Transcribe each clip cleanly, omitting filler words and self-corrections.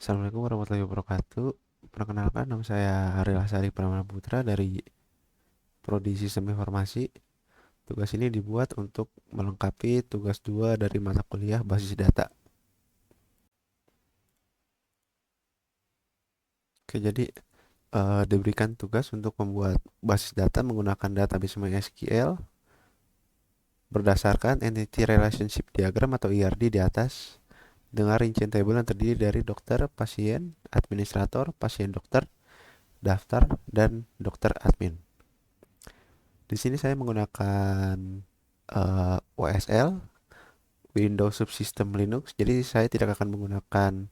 Assalamualaikum warahmatullahi wabarakatuh. Perkenalkan, nama saya Ariel Hasari Pramana Putra dari Prodi Sistem Informasi. Tugas ini dibuat untuk melengkapi tugas 2 dari mata kuliah Basis Data. Oke, jadi diberikan tugas untuk membuat basis data menggunakan database MySQL berdasarkan Entity Relationship Diagram atau ERD di atas dengan rincian tabel yang terdiri dari dokter, pasien, administrator, pasien dokter, daftar, dan dokter admin. Di sini saya menggunakan OSL, Windows Subsystem Linux. Jadi saya tidak akan menggunakan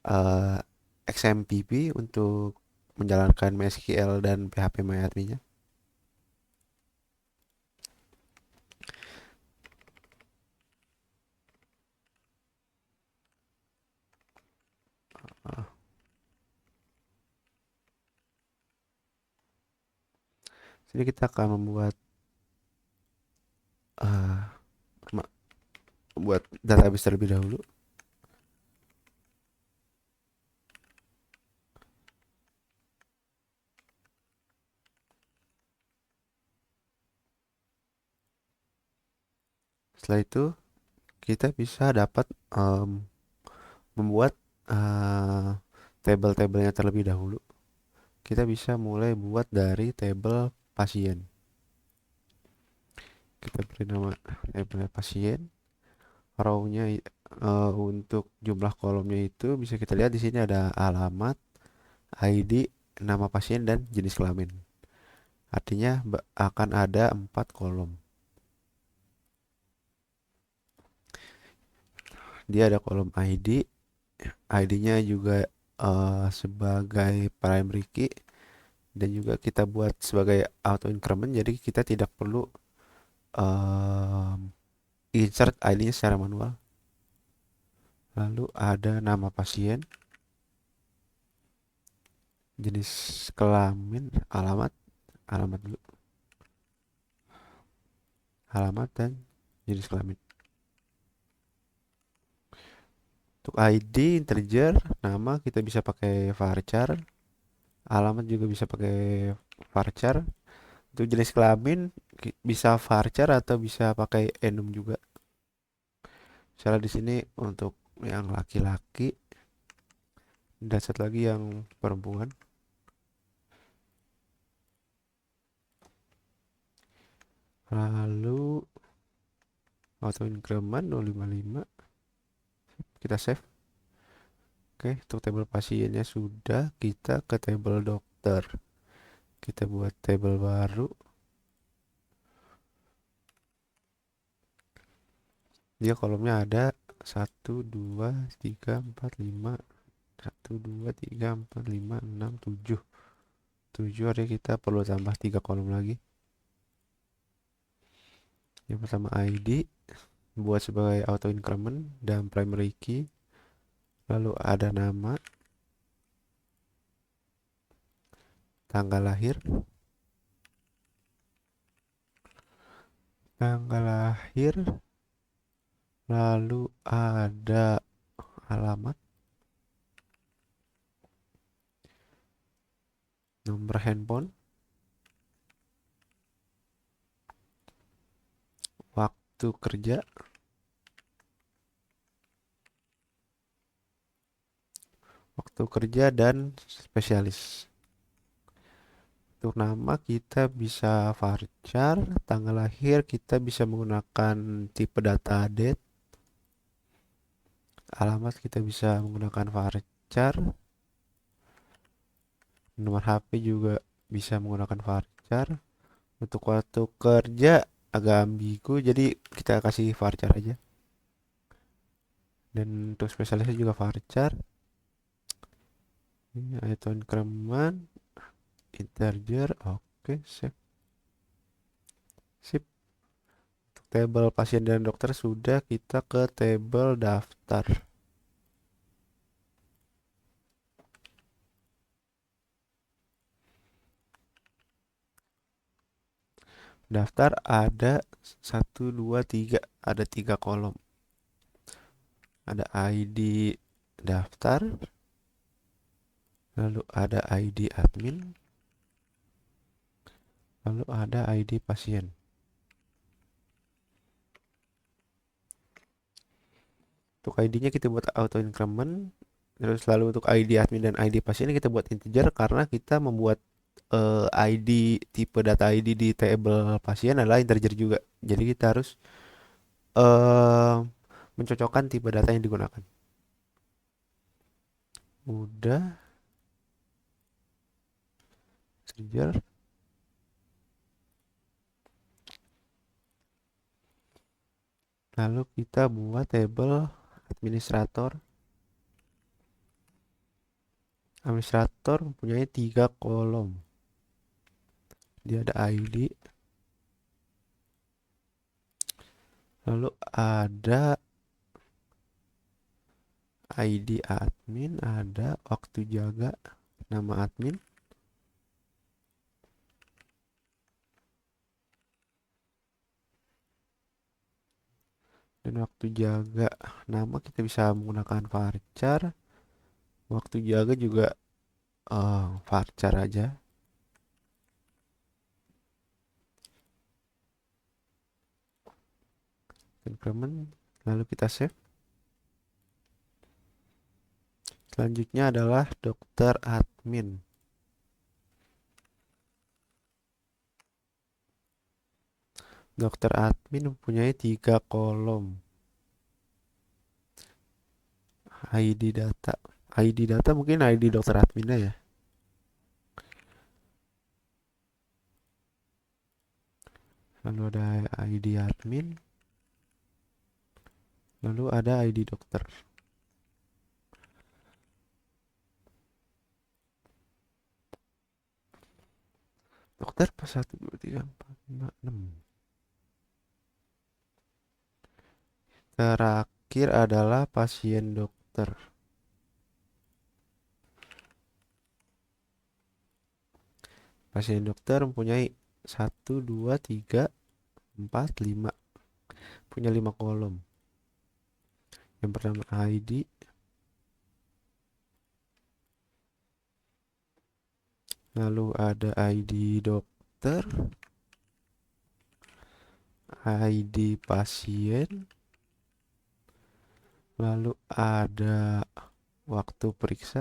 uh, XMPP untuk menjalankan MySQL dan PHP-MyAdmin-nya. Uh, Sini kita akan uh, membuat database terlebih dahulu. Setelah itu kita bisa dapat membuat uh, tabel-tabelnya terlebih dahulu. Kita bisa mulai buat dari tabel pasien. Kita beri nama tabel pasien. Row-nya untuk jumlah kolomnya itu bisa kita lihat di sini ada alamat, ID, nama pasien dan jenis kelamin. Artinya akan ada 4 kolom. Dia ada kolom ID, ID-nya juga sebagai primary key dan juga kita buat sebagai auto increment, jadi kita tidak perlu insert ID-nya secara manual. Lalu ada nama pasien, jenis kelamin, alamat dulu, alamat dan jenis kelamin. Untuk ID integer, nama kita bisa pakai varchar, alamat juga bisa pakai varchar. Untuk jenis kelamin bisa varchar atau bisa pakai enum juga. Misalnya di sini untuk yang laki-laki dan satu lagi yang perempuan. Lalu auto increment 055, kita save. Oke, untuk tabel pasiennya sudah, kita ke tabel dokter. Kita buat tabel baru. Dia kolomnya ada 1, 2, 3, 4, 5. 1, 2, 3, 4, 5, 6, 7. 7 artinya kita perlu tambah 3 kolom lagi. Yang pertama ID, buat sebagai auto increment dan primary key. Lalu ada nama, tanggal lahir, lalu ada alamat, nomor handphone, waktu kerja, dan spesialis. Untuk nama kita bisa varchar, tanggal lahir kita bisa menggunakan tipe data date, alamat kita bisa menggunakan varchar, nomor HP juga bisa menggunakan varchar. Untuk waktu kerja agak ambigu, jadi kita kasih varchar aja. Dan untuk spesialisnya juga varchar. Ini ada increment, integer, oke, sip. Sip. Untuk tabel pasien dan dokter sudah, kita ke tabel daftar. Daftar ada 1, 2, 3, ada 3 kolom. Ada ID, daftar, lalu ada ID admin, lalu ada ID pasien. Untuk ID-nya kita buat auto increment, terus lalu untuk ID admin dan ID pasien kita buat integer karena kita membuat ID tipe data ID di table pasien adalah integer juga. Jadi kita harus eh mencocokkan tipe data yang digunakan. Udah, integer. Lalu kita buat table administrator. Administrator mempunyai 3 kolom. Dia ada ID, lalu ada ID admin, ada waktu jaga, nama admin, dan waktu jaga. Nama kita bisa menggunakan varchar, waktu jaga juga varchar aja. Increment, lalu kita save. Selanjutnya adalah dokter admin. Dokter admin mempunyai 3 kolom. ID data. ID data mungkin ID dokter adminnya ya. Lalu ada ID admin. Lalu ada ID dokter. Dokter pas 1, 2, 3, 4, 5, 6. Terakhir adalah pasien dokter. Pasien dokter mempunyai 1, 2, 3, 4, 5. Punya 5 kolom. Yang pertama ID, lalu ada ID dokter, ID pasien, lalu ada waktu periksa.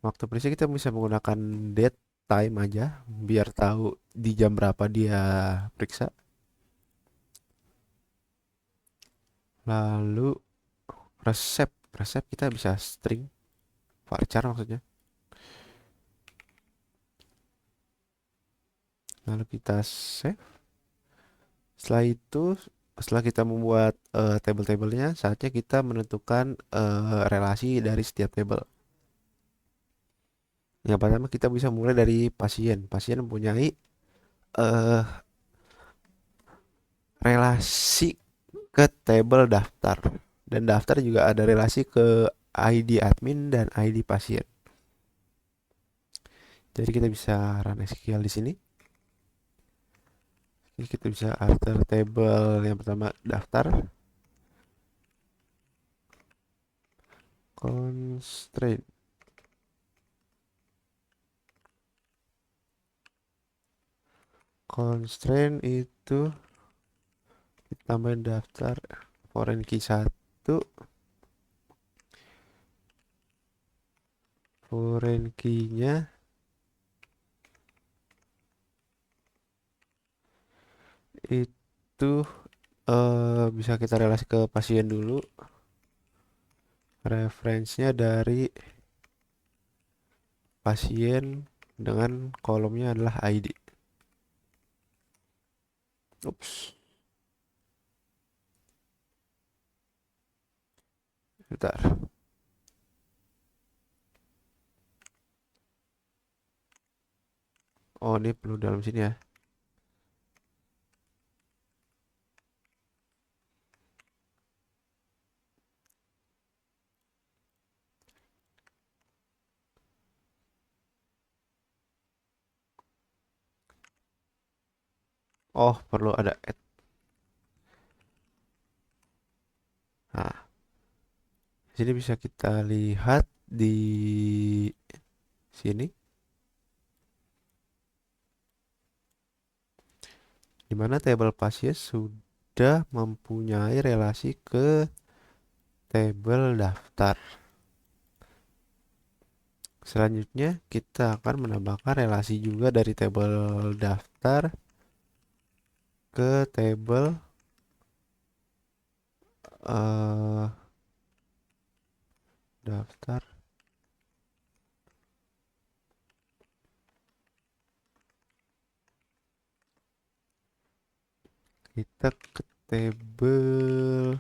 Waktu periksa kita bisa menggunakan date time aja biar tahu di jam berapa dia periksa. Lalu resep, resep kita bisa string varchar maksudnya. Lalu kita save. Setelah itu, setelah kita membuat table-tablenya, saatnya kita menentukan relasi dari setiap table. Yang pertama kita bisa mulai dari pasien. Pasien mempunyai eh, relasi ke table daftar, dan daftar juga ada relasi ke ID admin dan ID pasien. Jadi kita bisa run SQL di sini. Ini kita bisa alter table yang pertama daftar, constraint. Constraint itu tambahin daftar foreign key 1, foreign key-nya itu bisa kita relasi ke pasien dulu. Referensinya dari pasien dengan kolomnya adalah ID. Ups. Bentar. Oh, ini perlu dalam sini ya. Oh, perlu ada add. Nah, Di sini bisa kita lihat di sini, di mana tabel pasien sudah mempunyai relasi ke tabel daftar. Selanjutnya kita akan menambahkan relasi juga dari tabel daftar ke tabel eh, daftar. Kita ke tabel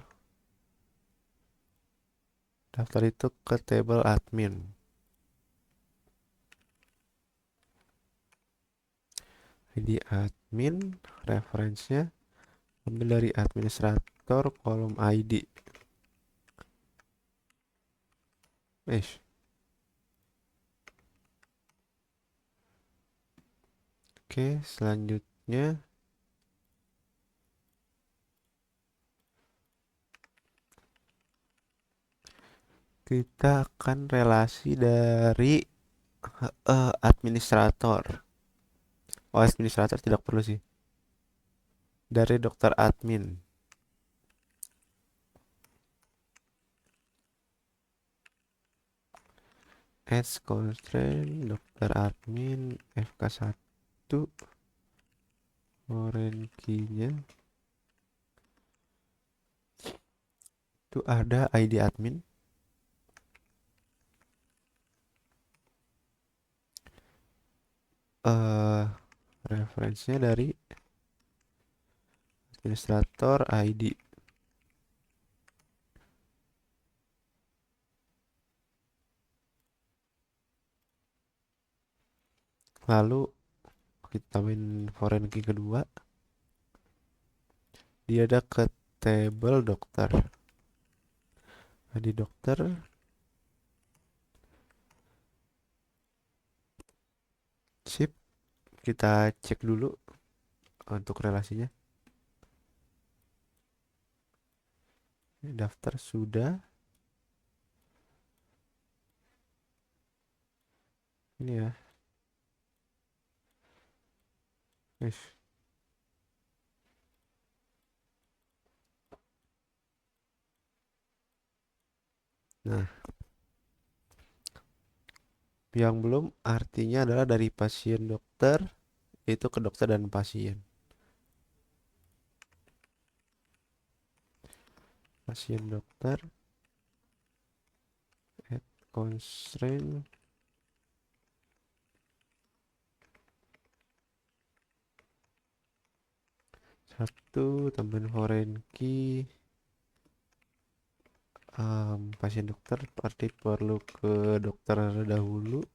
daftar itu ke tabel admin. ID admin, referensinya ambil dari administrator kolom ID. Oke, selanjutnya kita akan relasi dari administrator. Oh, administrator tidak perlu sih. Dari dokter admin. Adds constraint dokter admin FK1 foreign key-nya itu ada ID admin. Referensinya dari administrator ID. Lalu kita tambahin foreign key kedua. Dia ada ke table dokter. ID dokter. Sip. Kita cek dulu untuk relasinya. Daftar sudah. Ini ya. Yes. Nah, yang belum artinya adalah dari pasien dokter itu ke dokter dan pasien. Pasien dokter add constraint satu tambahin foreign key. Pasien dokter berarti perlu ke dokter dahulu.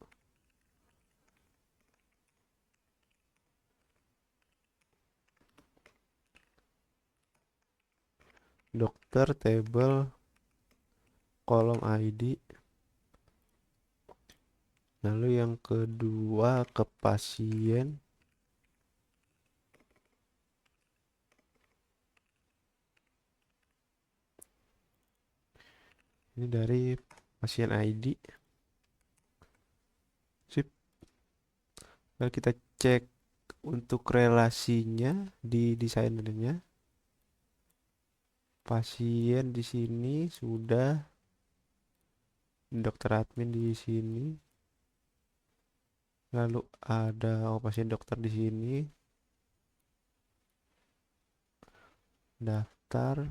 Dokter table kolom ID. Lalu yang kedua ke pasien. Ini dari pasien ID. Sip. Lalu kita cek untuk relasinya di desainernya. Pasien di sini sudah, dokter admin di sini. Lalu ada pasien dokter di sini. Daftar.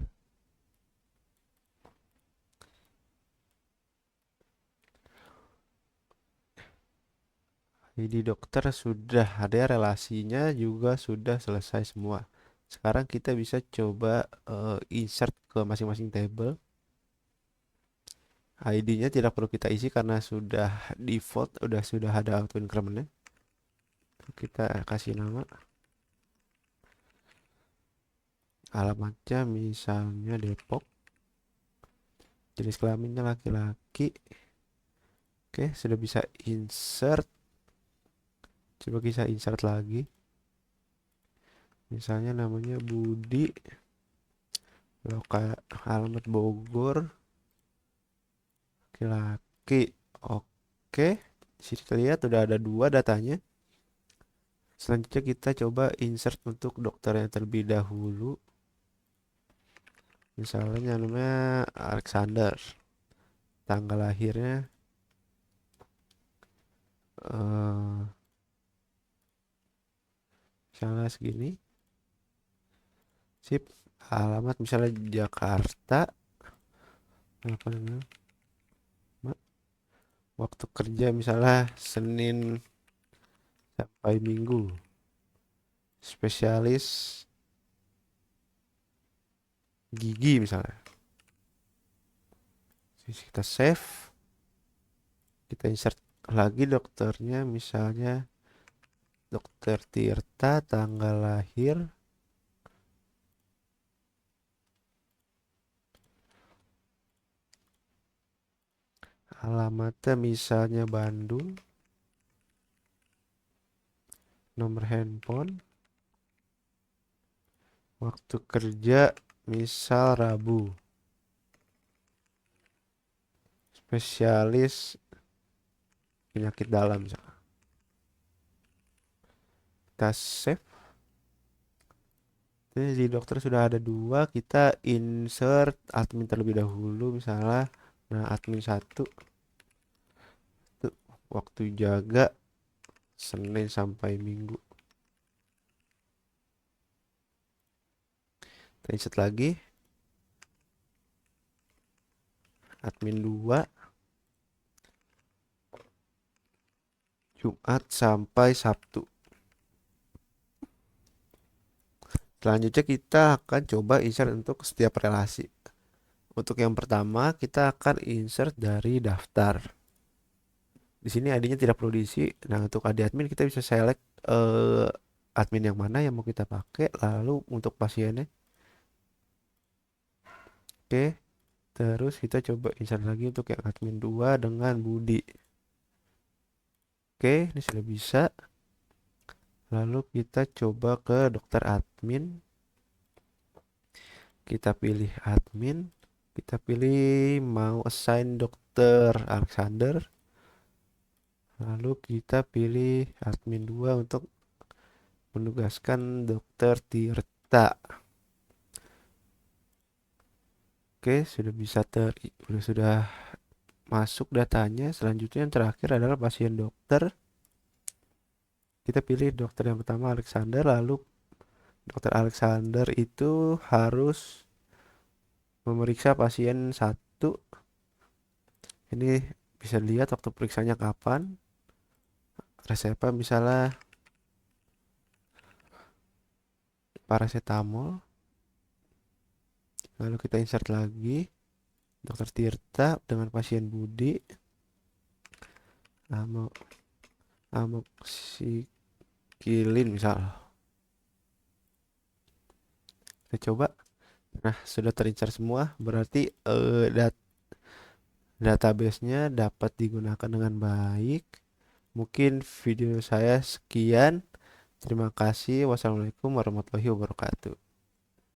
ID dokter sudah ada relasinya juga sudah selesai semua. Sekarang kita bisa coba insert ke masing-masing table. ID-nya tidak perlu kita isi karena sudah default, sudah ada auto incrementnya. Kita kasih nama. Alamatnya misalnya Depok. Jenis kelaminnya laki-laki. Oke, sudah bisa insert. Coba kita insert lagi. Misalnya namanya Budi. Alamat Bogor. laki-laki. Oke, di sini terlihat udah ada dua datanya. Selanjutnya kita coba insert untuk dokter yang terlebih dahulu. Misalnya namanya Alexander. Tanggal lahirnya eh misalnya segini. Sip. Alamat misalnya Jakarta. Apa namanya? Waktu kerja misalnya Senin sampai Minggu. Spesialis gigi misalnya. Kita save. Kita insert lagi dokternya misalnya Dokter Tirta, tanggal lahir alamatnya misalnya Bandung, nomor handphone, waktu kerja misal Rabu, spesialis penyakit dalam misalnya. Kita save. Ini di dokter sudah ada dua, kita insert admin terlebih dahulu misalnya. Nah, admin satu tuh, waktu jaga Senin sampai Minggu. Kita insert lagi. Admin 2 Jumat sampai Sabtu. Selanjutnya kita akan coba insert untuk setiap relasi. Untuk yang pertama kita akan insert dari daftar. Di sini ID-nya tidak perlu diisi. Nah, untuk ID admin kita bisa select admin yang mana yang mau kita pakai. Lalu untuk pasiennya. Oke. Terus kita coba insert lagi untuk yang admin 2 dengan Budi. Oke, ini sudah bisa. Lalu kita coba ke dokter admin. Kita pilih admin. Kita pilih mau assign dokter Alexander. Lalu kita pilih admin 2 untuk menugaskan dokter Tirta. Oke, sudah bisa sudah masuk datanya. Selanjutnya yang terakhir adalah pasien dokter. Kita pilih dokter yang pertama Alexander, lalu dokter Alexander itu harus memeriksa pasien satu. Ini bisa dilihat waktu periksanya kapan. Resepnya misalnya paracetamol. Lalu kita insert lagi dokter Tirta dengan pasien Budi. Amoxicillin misal. Kita coba. Nah, sudah terinsert semua. Berarti database-nya dapat digunakan dengan baik. Mungkin video saya sekian. Terima kasih. Wassalamualaikum warahmatullahi wabarakatuh.